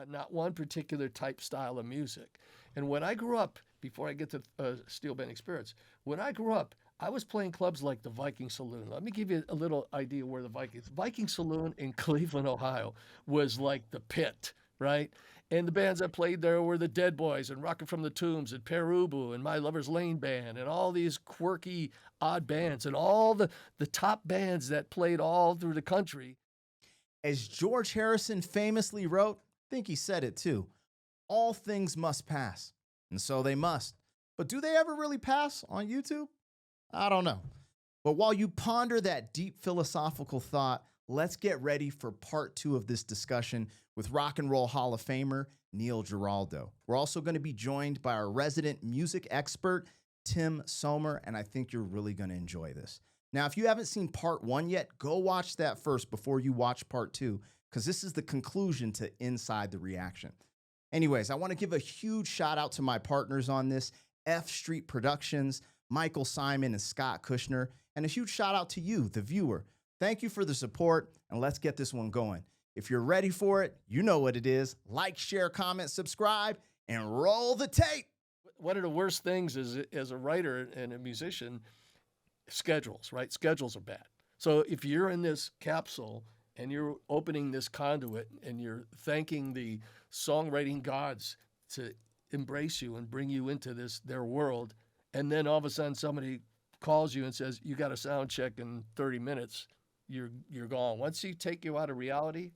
not one particular type style of music. And when I grew up, before I get to Steel Bending Spirits, when I grew up, I was playing clubs like the Viking Saloon. Let me give you a little idea where the Viking Saloon in Cleveland, Ohio, was like the pit, right? And the bands that played there were the Dead Boys and Rocket from the Tombs and Perubu and My Lover's Lane Band and all these quirky, odd bands and all the top bands that played all through the country. As George Harrison famously wrote, I think he said it too, all things must pass, and so they must. But do they ever really pass on YouTube? I don't know. But while you ponder that deep philosophical thought, let's get ready for part 2 of this discussion with Rock and Roll Hall of Famer Neil Giraldo. We're also going to be joined by our resident music expert, Tim Sommer, and I think you're really going to enjoy this. Now, if you haven't seen part 1 yet, go watch that first before you watch part 2, because this is the conclusion to Inside the Reaction. Anyways, I want to give a huge shout out to my partners on this, F Street Productions, Michael Simon and Scott Kushner, and a huge shout out to you, the viewer. Thank you for the support, and let's get this one going. If you're ready for it, you know what it is. Like, share, comment, subscribe, and roll the tape. One of the worst things is, as a writer and a musician, schedules, right? Schedules are bad. So if you're in this capsule and you're opening this conduit and you're thanking the songwriting gods to embrace you and bring you into their world, and then all of a sudden somebody calls you and says, you got a sound check in 30 minutes, you're gone. Once you take you out of reality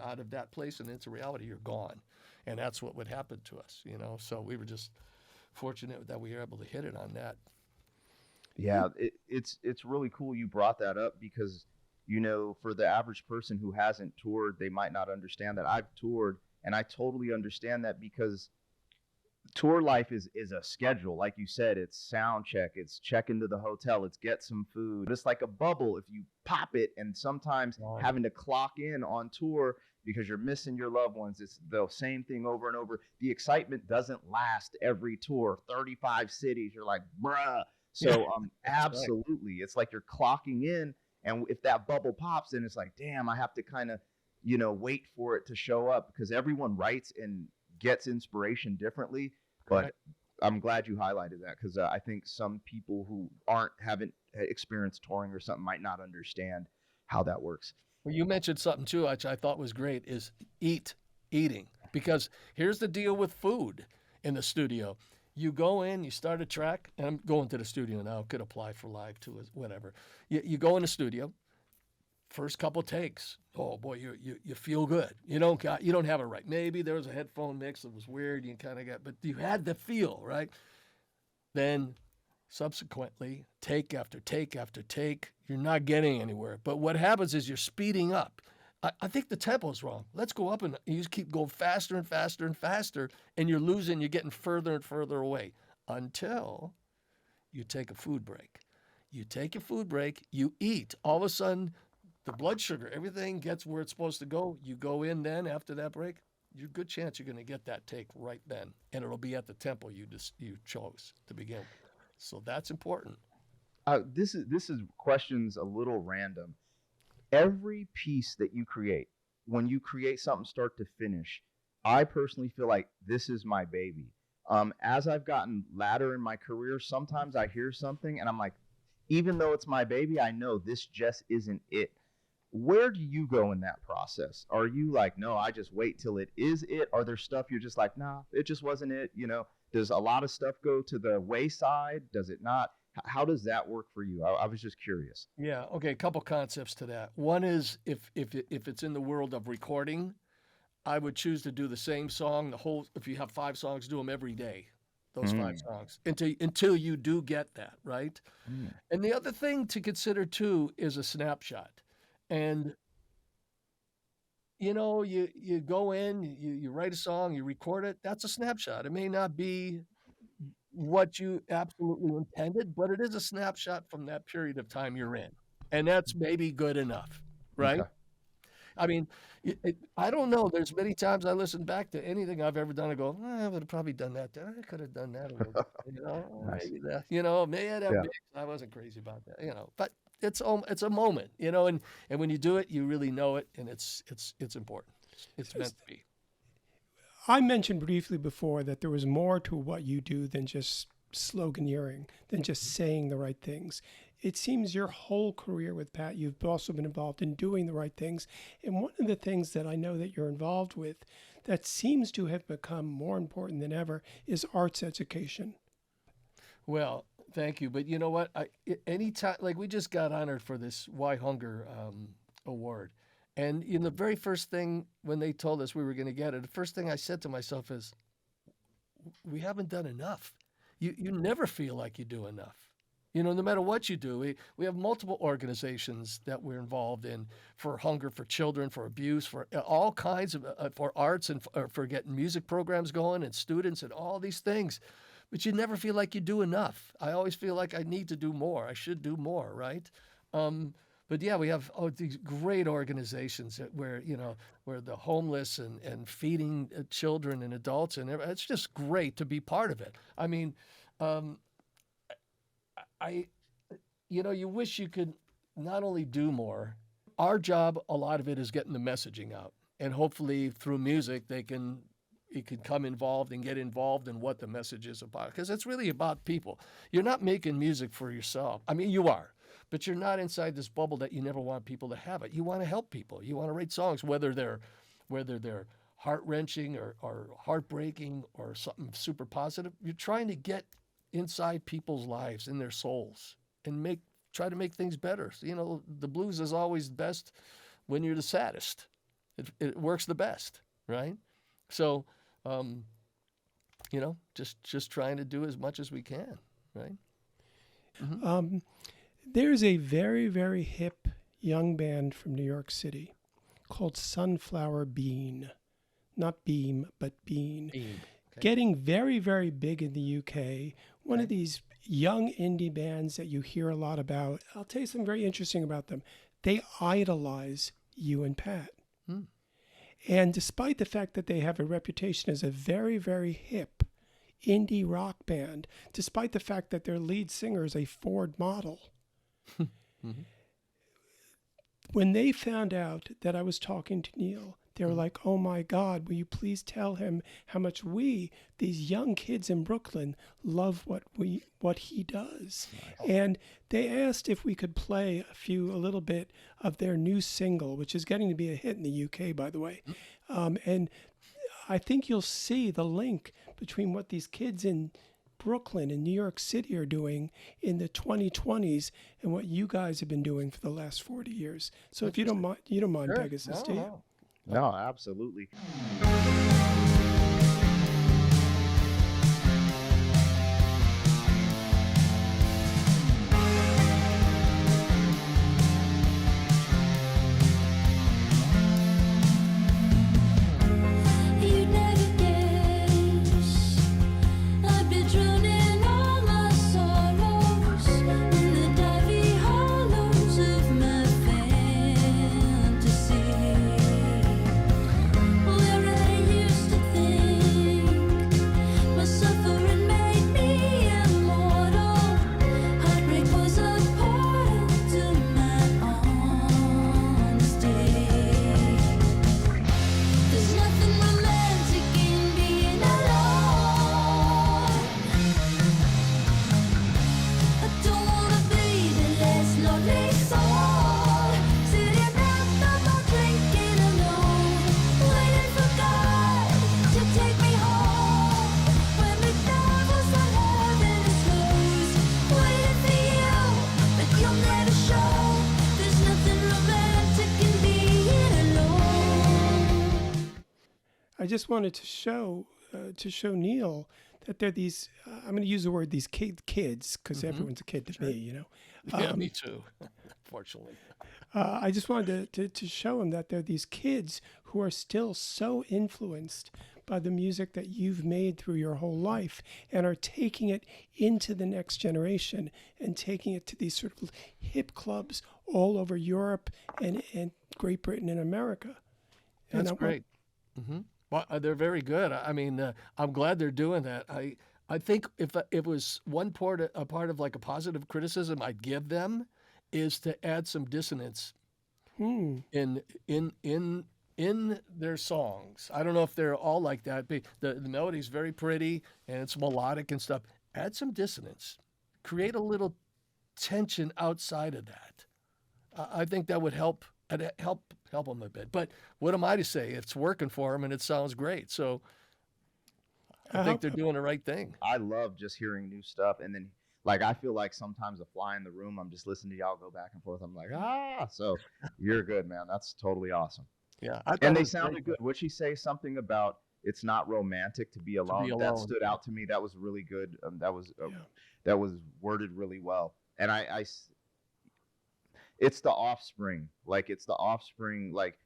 out of that place and into reality, you're gone. And that's what would happen to us, So we were just fortunate that we were able to hit it on that. Yeah, it's really cool you brought that up because, for the average person who hasn't toured, they might not understand that. I've toured, and I totally understand that because tour life is a schedule. Like you said, it's sound check, it's check into the hotel, it's get some food. It's like a bubble if you pop it, and sometimes having to clock in on tour because you're missing your loved ones. It's the same thing over and over. The excitement doesn't last every tour. 35 cities, you're like, bruh. So absolutely. It's like you're clocking in, and if that bubble pops, then it's like, damn, I have to kind of, wait for it to show up because everyone writes and gets inspiration differently. But I'm glad you highlighted that because I think some people who haven't experienced touring or something might not understand how that works. Well, you mentioned something too, which I thought was great, is eating. Because here's the deal with food in the studio. You go in, you start a track, and I'm going to the studio now. Could apply for live too, whatever. You go in the studio, first couple takes. Oh boy, you feel good. You don't have it right. Maybe there was a headphone mix that was weird. You kind of but you had the feel right. Then, subsequently, take after take after take, you're not getting anywhere. But what happens is you're speeding up. I think the tempo's wrong. Let's go up and you just keep going faster and faster and faster, and you're getting further and further away until you take a food break. You take a food break, you eat. All of a sudden, the blood sugar, everything gets where it's supposed to go. You go in then after that break, you're a good chance you're going to get that take right then, and it'll be at the tempo you chose to begin with. So that's important. This is questions a little random. Every piece that you create, when you create something start to finish, I personally feel like this is my baby. As I've gotten later in my career, sometimes I hear something and I'm like, even though it's my baby, I know this just isn't it. Where do you go in that process? Are you like, no, I just wait till it is it? Are there stuff you're just like, nah, it just wasn't it? Does a lot of stuff go to the wayside? Does it not? How does that work for you? I was just curious. Yeah. Okay. A couple concepts to that. One is if it's in the world of recording, I would choose to do the same song, if you have 5 songs, do them every day, those 5 songs until you do get that, right? And the other thing to consider too is a snapshot. And, you go in, you write a song, you record it. That's a snapshot. It may not be what you absolutely intended, but it is a snapshot from that period of time you're in. And that's maybe good enough, right? Okay. I mean, I don't know. There's many times I listen back to anything I've ever done and go, I would have probably done that. I could have done that a little bit, Nice. maybe that, man, I wasn't crazy about that, but it's a moment, and when you do it, you really know it, and it's important. It's meant to be. I mentioned briefly before that there was more to what you do than just sloganeering, than just saying the right things. It seems your whole career with Pat, you've also been involved in doing the right things. And one of the things that I know that you're involved with that seems to have become more important than ever is arts education. Well, thank you. But you know what? Anytime, like we just got honored for this Why Hunger award. And the very first thing when they told us we were going to get it, the first thing I said to myself is, we haven't done enough. You never feel like you do enough. No matter what you do, we have multiple organizations that we're involved in for hunger, for children, for abuse, for all kinds of, for arts and for getting music programs going and students and all these things. But you never feel like you do enough. I always feel like I need to do more. I should do more, right? But yeah, we have these great organizations where the homeless and feeding children and adults, and it's just great to be part of it. I mean, you wish you could not only do more. Our job, a lot of it is getting the messaging out, and hopefully through music it can come involved and get involved in what the message is about, because it's really about people. You're not making music for yourself. I mean, you are, but you're not inside this bubble that you never want people to have it. You want to help people. You want to write songs, whether they're heart-wrenching or heartbreaking or something super positive. You're trying to get inside people's lives, in their souls, and try to make things better. So, the blues is always best when you're the saddest. It works the best, right? So, just trying to do as much as we can, right? Mm-hmm. There's a very, very hip young band from New York City called Sunflower Bean. Not Beam, but Bean. Bean. Okay. Getting very, very big in the UK. One of these young indie bands that you hear a lot about. I'll tell you something very interesting about them. They idolize you and Pat. And despite the fact that they have a reputation as a very, very hip indie rock band, despite the fact that their lead singer is a Ford model, when they found out that I was talking to Neil, they were like, "Oh my God, will you please tell him how much these young kids in Brooklyn, love what he does." Nice. And they asked if we could play a little bit of their new single, which is getting to be a hit in the UK, by the way. And I think you'll see the link between what these kids in Brooklyn and New York City are doing in the 2020s and what you guys have been doing for the last 40 years. So if you don't mind, Sure. Pegasus, do you? No, absolutely. I just wanted to show Neil that they're these. I'm going to use the word these kids because everyone's a kid to me, Yeah, me too. Fortunately. I just wanted to show him that they're these kids who are still so influenced by the music that you've made through your whole life and are taking it into the next generation and taking it to these sort of hip clubs all over Europe and Great Britain and America. That's great. Well, they're very good. I mean, I'm glad they're doing that. I think if it was a part of like a positive criticism I'd give them is to add some dissonance in in their songs. I don't know if they're all like that, but the melody's very pretty and it's melodic and stuff. Add some dissonance, create a little tension outside of that. I think that would help. Help them a bit. But what am I to say? It's working for them and it sounds great. So I I think hope they're doing the right thing. I love just hearing new stuff, and then like I feel like sometimes a fly in the room. I'm just listening to y'all go back and forth. I'm like, ah, so you're good, man. That's totally awesome. Yeah, I thought And it they was great sounded good. Would she say something about it's not romantic to be to be alone? That alone. stood out to me. That was really good. yeah. That was worded really well. And it's the offspring. Like it's the offspring. Like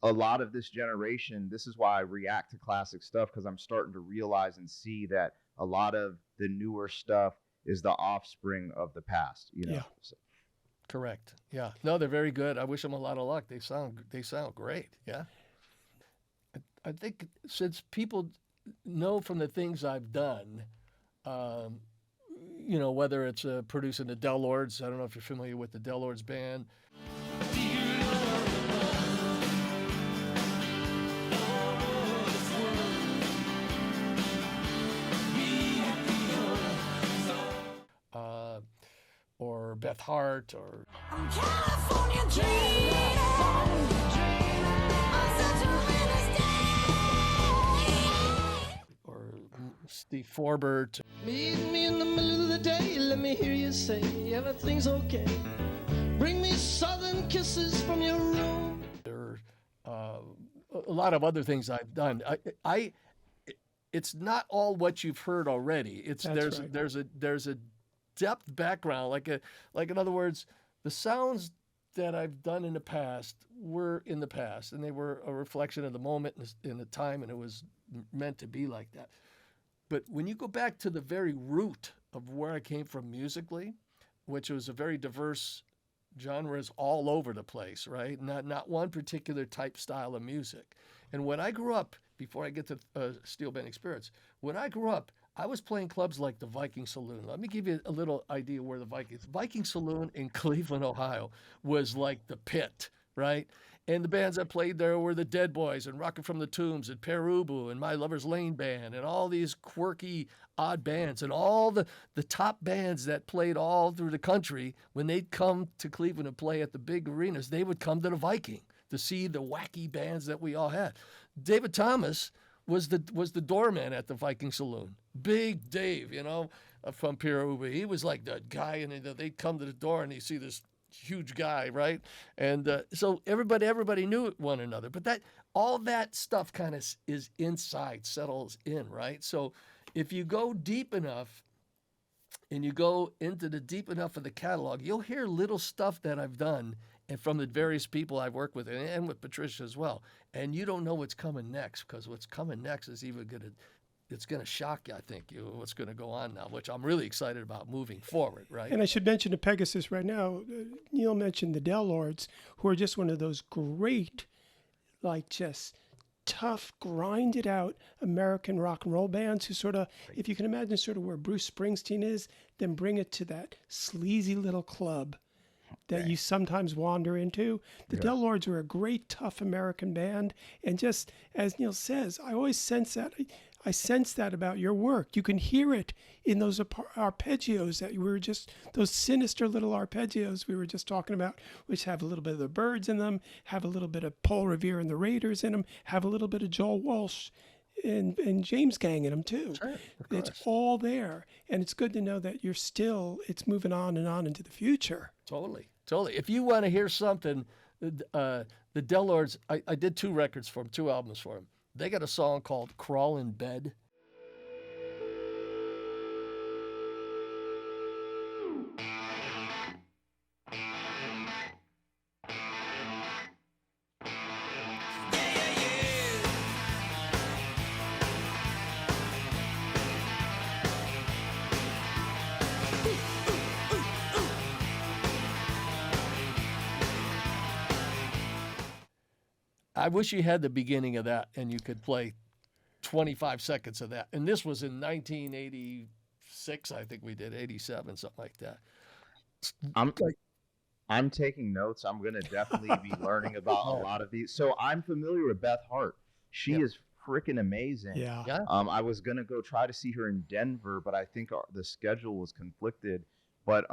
a lot of this generation. This is why I react to classic stuff because I'm starting to realize and see that a lot of the newer stuff is the offspring of the past. You know. Yeah. So, Correct. Yeah. No, they're very good. I wish them a lot of luck. They sound great. Yeah. I think since people know from the things I've done, um, whether it's producing the Del Lords. I don't know if you're familiar with the Del Lords band. Uh, or Beth Hart, or California dream. or Steve Forbert. Meet me in the middle of the day. Let me hear you say everything's okay. Bring me southern kisses from your room. Or a lot of other things I've done. It's not all what you've heard already. It's That's right. there's a depth background, like in other words, the sounds that I've done in the past were in the past, and they were a reflection of the moment in the time, and it was meant to be like that. But when you go back to the very root of where I came from musically, which was a very diverse genres all over the place, right? Not one particular type style of music. And when I grew up, before I get to Steel Band Experience, when I grew up, I was playing clubs like the Viking Saloon. Let me give you a little idea where the Viking Saloon in Cleveland, Ohio, was like the pit, right? And the bands that played there were the Dead Boys and Rockin' from the Tombs and Perubu and My Lover's Lane Band and all these quirky, odd bands and all the top bands that played all through the country. When they'd come to Cleveland and play at the big arenas, they would come to the Viking to see the wacky bands that we all had. David Thomas was the doorman at the Viking Saloon. Big Dave, from Perubu. He was like the guy, and they'd come to the door and you see this huge guy, right? And so everybody knew one another. But all that stuff kind of is inside, settles in, right? So if you go deep enough and you go into the deep enough of the catalog, you'll hear little stuff that I've done and from the various people I've worked with and with Patricia as well. And you don't know what's coming next, because what's coming next is it's going to shock you, I think, what's going to go on now, which I'm really excited about moving forward, right? And I should mention the Pegasus right now. Neil mentioned the Del Lords, who are just one of those great, like just tough, grinded out American rock and roll bands who sort of, if you can imagine sort of where Bruce Springsteen is, then bring it to that sleazy little club that you sometimes wander into. The Del Lords were a great, tough American band. And just as Neil says, I always sense that. I sense that about your work. You can hear it in those arpeggios that you were just, those sinister little arpeggios we were just talking about, which have a little bit of the Byrds in them, have a little bit of Paul Revere and the Raiders in them, have a little bit of Joel Walsh and James Gang in them too. Sure, it's all there. And it's good to know that it's moving on and on into the future. Totally. If you want to hear something, the Del Lords, I did 2 records for them, 2 albums for them. They got a song called Crawl in Bed. I wish you had the beginning of that and you could play 25 seconds of that. And this was in 1986, I think we did, 87, something like that. I'm I'm taking notes. I'm going to definitely be learning about a lot of these. So I'm familiar with Beth Hart. She Yep. is freaking amazing. Yeah. Yeah. I was going to go try to see her in Denver, but I think the schedule was conflicted. But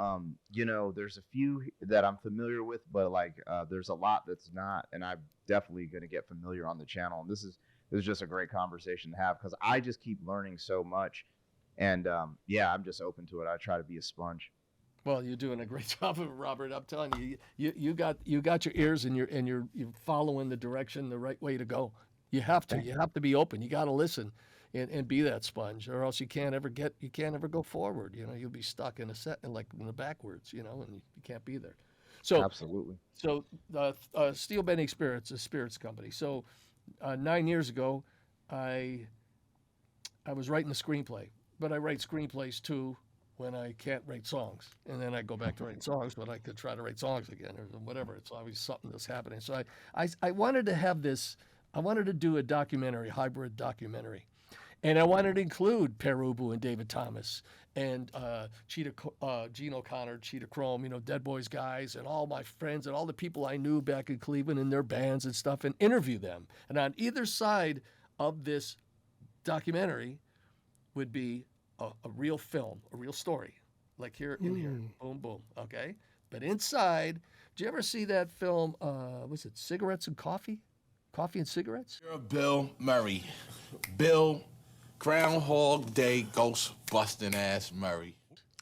you know, there's a few that I'm familiar with, but like there's a lot that's not, and I'm definitely going to get familiar on the channel. And this is just a great conversation to have because I just keep learning so much, and yeah, I'm just open to it. I try to be a sponge. Well, you're doing a great job of it, Robert. I'm telling you, you got your ears and you're following the direction, the right way to go. You have to. You have to be open. You got to listen and be that sponge, or else you can't ever go forward. You know, you'll be stuck in a set like in the backwards. You know, and you can't be there. So Absolutely. so Steel Bending Spirits, a spirits company. So 9 years ago, I was writing a screenplay, but I write screenplays too when I can't write songs, and then I go back to writing songs, but I could try to write songs again or whatever. It's always something that's happening. So I wanted to have this. I wanted to do a documentary, hybrid documentary, and I wanted to include Per Ubu and David Thomas and Gene O'Connor, Cheetah Chrome, you know, Dead Boys guys, and all my friends and all the people I knew back in Cleveland and their bands and stuff, and interview them. And on either side of this documentary would be a real film, a real story, like here in here, boom, boom, okay. But inside, did you ever see that film? Was it Cigarettes and Coffee? Coffee and Cigarettes? You're Bill Murray. Bill Groundhog Day ghost busting ass Murray.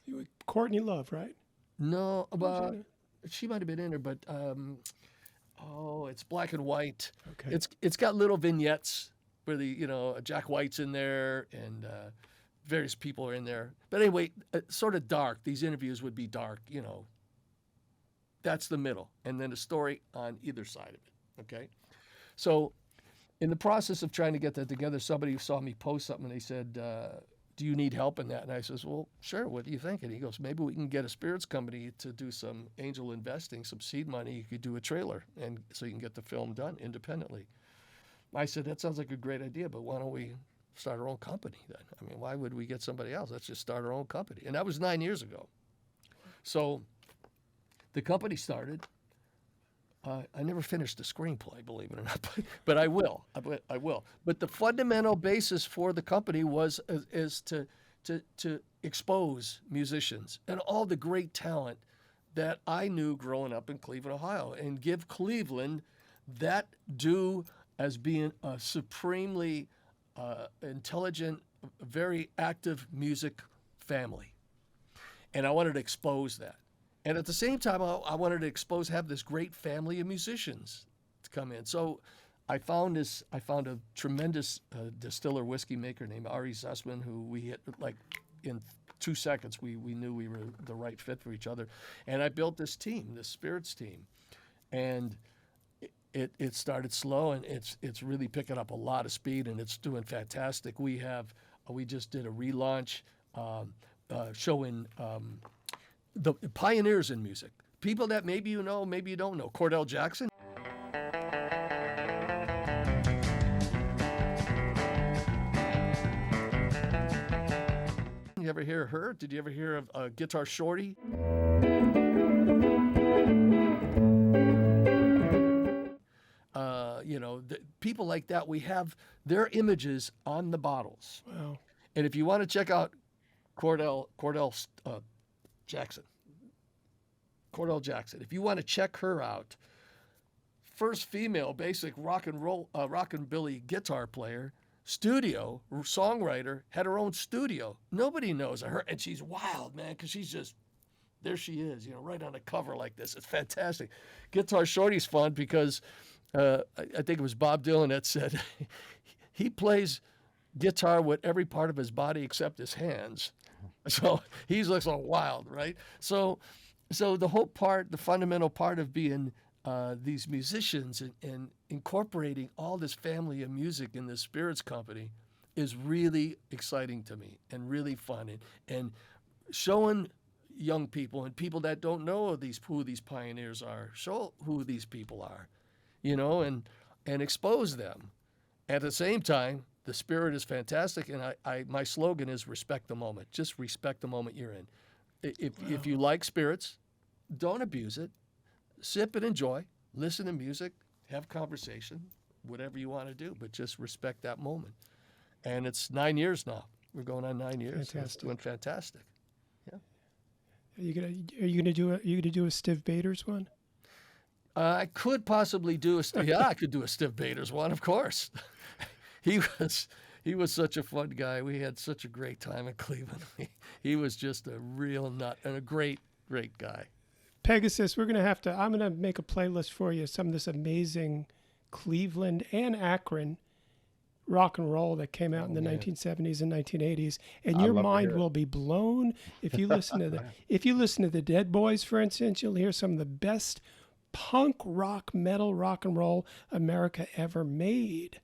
You were Courtney Love, right? No, but she might have been in there, but it's black and white. Okay. It's got little vignettes where Jack White's in there and various people are in there. But anyway, sort of dark. These interviews would be dark, you know. That's the middle, and then a story on either side of it. Okay, so in the process of trying to get that together, somebody saw me post something and they said, "Do you need help in that?" And I says, "Well, sure. What do you think?" And he goes, "Maybe we can get a spirits company to do some angel investing, some seed money. You could do a trailer, and so you can get the film done independently." I said, "That sounds like a great idea, but why don't we start our own company then? I mean, why would we get somebody else? Let's just start our own company." And that was 9 years ago. So the company started. I never finished the screenplay, believe it or not, but I will. I will. But the fundamental basis for the company is to expose musicians and all the great talent that I knew growing up in Cleveland, Ohio, and give Cleveland that due as being a supremely intelligent, very active music family. And I wanted to expose that. And at the same time, I wanted to have this great family of musicians to come in. So I found a tremendous distiller whiskey maker named Ari Zussman, who we hit like in 2 seconds. We knew we were the right fit for each other. And I built this team, this spirits team. And it started slow, and it's really picking up a lot of speed, and it's doing fantastic. We just did a relaunch showing the pioneers in music, people that maybe you know, maybe you don't know. Cordell Jackson. You ever hear her? Did you ever hear of Guitar Shorty? People like that, we have their images on the bottles. Wow. And if you want to check out Cordell Jackson, if you want to check her out, first female basic rock and rockabilly guitar player, studio songwriter, had her own studio. Nobody knows her, and she's wild, man, because she's just there. She is, right on a cover like this. It's fantastic. Guitar Shorty's fun because I think it was Bob Dylan that said he plays guitar with every part of his body except his hands. So he looks all wild, right? So the fundamental part of being these musicians and incorporating all this family of music in this spirits company is really exciting to me and really fun. And showing young people and people that don't know who these pioneers are, show who these people are, and expose them. At the same time, the spirit is fantastic, and my slogan is respect the moment. Just respect the moment you're in. If you like spirits, don't abuse it. sip and enjoy, listen to music, have conversation, whatever you want to do, but just respect that moment. And it's 9 years now. We're going on 9 years. And it's Fantastic. doing fantastic. Are you gonna do a Stiv Bators one? I could possibly do I could do a Stiv Bators one, of course. he was such a fun guy. We had such a great time in Cleveland. He was just a real nut and a great guy. Pegasus, I'm gonna make a playlist for you. Some of this amazing Cleveland and Akron rock and roll that came out in the 1970s and 1980s, and your mind will be blown if you listen to the Dead Boys, for instance. You'll hear some of the best punk rock, metal, rock and roll America ever made.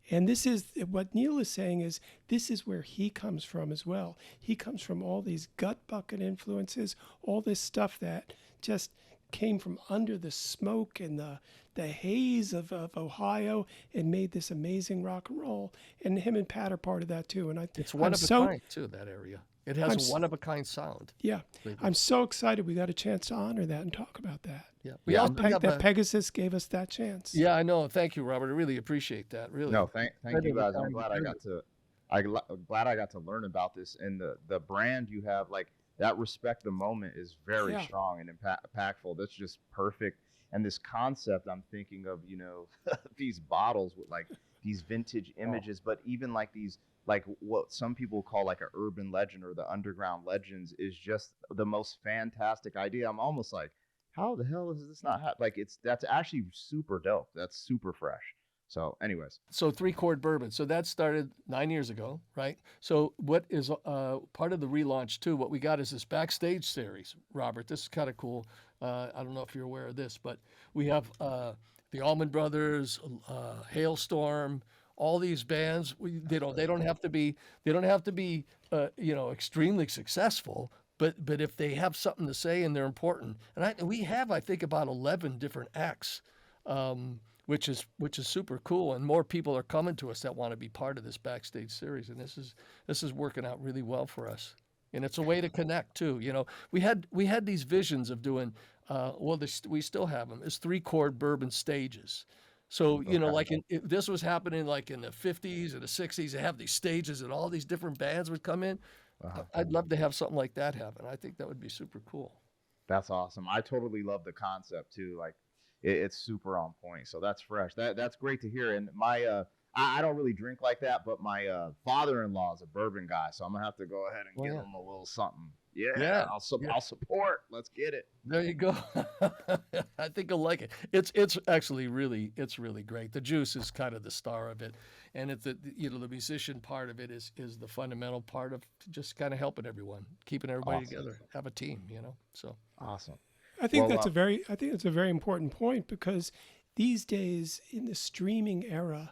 And this is what Neil is saying, is this is where he comes from as well. He comes from all these gut bucket influences, all this stuff that just came from under the smoke and the haze of Ohio, and made this amazing rock and roll. And him and Pat are part of that too. And it's one of a kind too, that area. It has a one of a kind sound. Yeah. I'm so excited we got a chance to honor that and talk about that. Yeah. That Pegasus gave us that chance. Yeah, I know. Thank you, Robert. I really appreciate that. Really. No, thank you guys. I'm glad I got to learn about this, and the brand you have, like that respect the moment is very strong and impactful. That's just perfect. And this concept, I'm thinking of, these bottles with like these vintage images, but even like these, like what some people call like an urban legend or the underground legends, is just the most fantastic idea. I'm almost like, how the hell is this not that's actually super dope. That's super fresh. So anyways. So 3-chord bourbon. So that started 9 years ago, right? So what is part of the relaunch too, what we got is this backstage series, Robert. This is kind of cool. I don't know if you're aware of this, but we have the Allman Brothers, Hailstorm, all these bands. They don't have to be extremely successful, but if they have something to say and they're important, and we have, I think, about 11 different acts, which is super cool, and more people are coming to us that want to be part of this backstage series, and this is working out really well for us. And it's a way to connect too. We had these visions of doing, we still have them. It's 3-chord bourbon stages. So this was happening like in the 50s and the 60s. They have these stages, and all these different bands would come in. I'd love to have something like that happen. I think that would be super cool. That's awesome. I totally love the concept too. Like it's super on point. So that's fresh. That's great to hear. And my I don't really drink like that, but my father-in-law is a bourbon guy, so I'm gonna have to go ahead and give him a little something. Yeah. I'll support. Let's get it. There you go. I think you'll like it. It's actually really great. The juice is kind of the star of it, and it's the musician part of it is the fundamental part of just kind of helping everyone, keeping everybody together, have a team. So awesome. I think that's a very important point, because these days in the streaming era,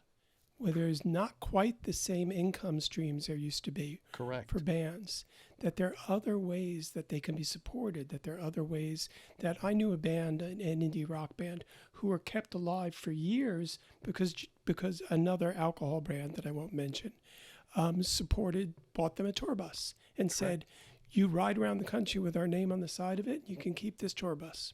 where there's not quite the same income streams there used to be for bands, that there are other ways that they can be supported, that there are other ways that I knew a band, an indie rock band, who were kept alive for years because another alcohol brand that I won't mention bought them a tour bus and said, you ride around the country with our name on the side of it, you can keep this tour bus.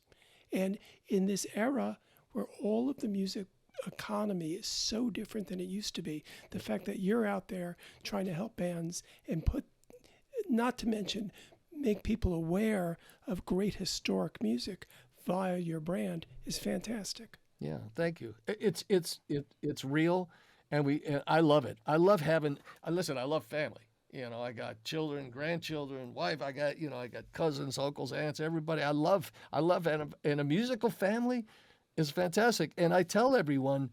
And in this era where all of the music economy is so different than it used to be, the fact that you're out there trying to help bands and not to mention make people aware of great historic music via your brand is fantastic. Yeah, thank you. It's real, and I love it. I love I love family. I got children, grandchildren, wife. I got cousins, uncles, aunts, everybody. I love, and a musical family is fantastic. And I tell everyone,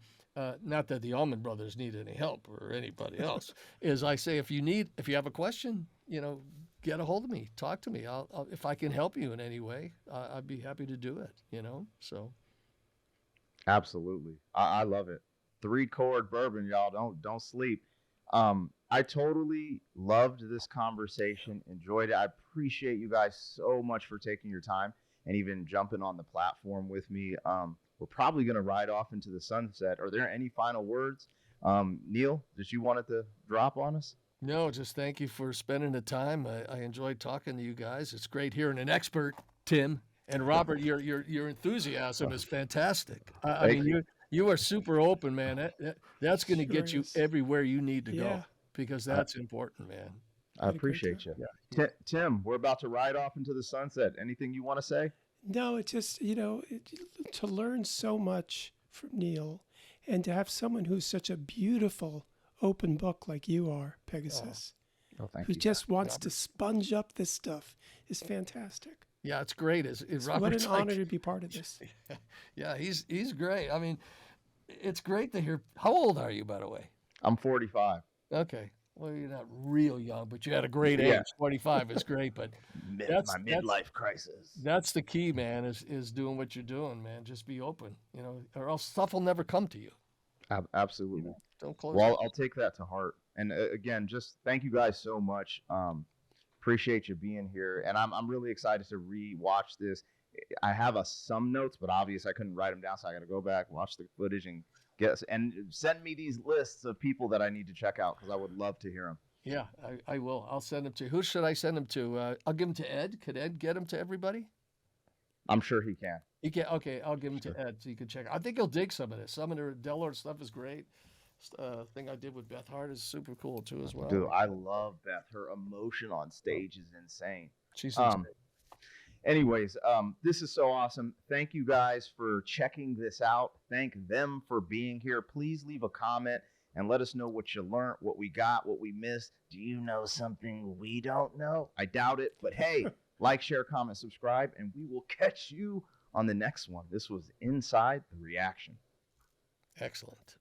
not that the Allman Brothers need any help or anybody else, is I say, if you have a question, get a hold of me, talk to me. I'll if I can help you in any way, I'd be happy to do it. So. Absolutely, I love it. 3-chord bourbon, y'all. Don't sleep. I totally loved this conversation, enjoyed it. I appreciate you guys so much for taking your time and even jumping on the platform with me. We're probably going to ride off into the sunset. Are there any final words? Neil, did you want it to drop on us? No, just thank you for spending the time. I enjoyed talking to you guys. It's great hearing an expert, Tim, And Robert, your enthusiasm is fantastic. I Thank mean, you are super open, man. That's going to Sure get you is. everywhere you need to Yeah. go because that's important, man. I Had a great appreciate time. you. Tim, we're about to ride off into the sunset. Anything you want to say? No, it's just, to learn so much from Neil and to have someone who's such a beautiful open book like you are, Pegasus, Oh, thank who you. just wants to sponge up this stuff is fantastic. Yeah, it's great. Is What an Robert's honor to be part of this. Yeah, he's great. I mean, it's great to hear. How old are you, by the way? I'm 45. Okay. Well, you're not real young, but you had a great Yeah. age. 45 is great, but That's- My that's- midlife crisis. that's the key, man, is doing what you're doing, man. Just be open, or else stuff will never come to you. Absolutely. Don't close. Well, I'll take that to heart. And again, just thank you guys so much. Appreciate you being here, and I'm really excited to re-watch this. I have some notes, but obviously I couldn't write them down, so I got to go back, watch the footage, and send me these lists of people that I need to check out because I would love to hear them. Yeah, I will. I'll send them to. Who should I send them to? I'll give them to Ed. Could Ed get them to everybody? I'm sure he can. He can. Okay, I'll give them to Ed so you can check. I think he'll dig some of this. Some of the Delaware stuff is great. Thing I did with Beth Hart is super cool too as well. Dude, I love Beth. Her emotion on stage is insane. She's Anyways, this is so awesome. Thank you guys for checking this out. Thank them for being here. Please leave a comment and let us know what you learned, what we got, what we missed. Do you know something we don't know? I doubt it, but hey, like, share, comment, subscribe, and we will catch you on the next one. This was Inside the Reaction. excellent.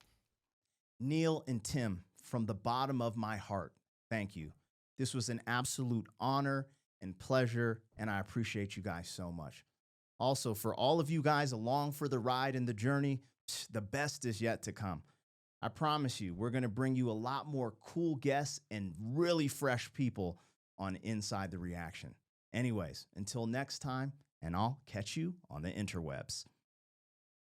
Neil and Tim, from the bottom of my heart, thank you. This was an absolute honor and pleasure, and I appreciate you guys so much. Also, for all of you guys along for the ride and the journey, the best is yet to come. I promise you, we're going to bring you a lot more cool guests and really fresh people on Inside the Reaction. Anyways, until next time, and I'll catch you on the interwebs.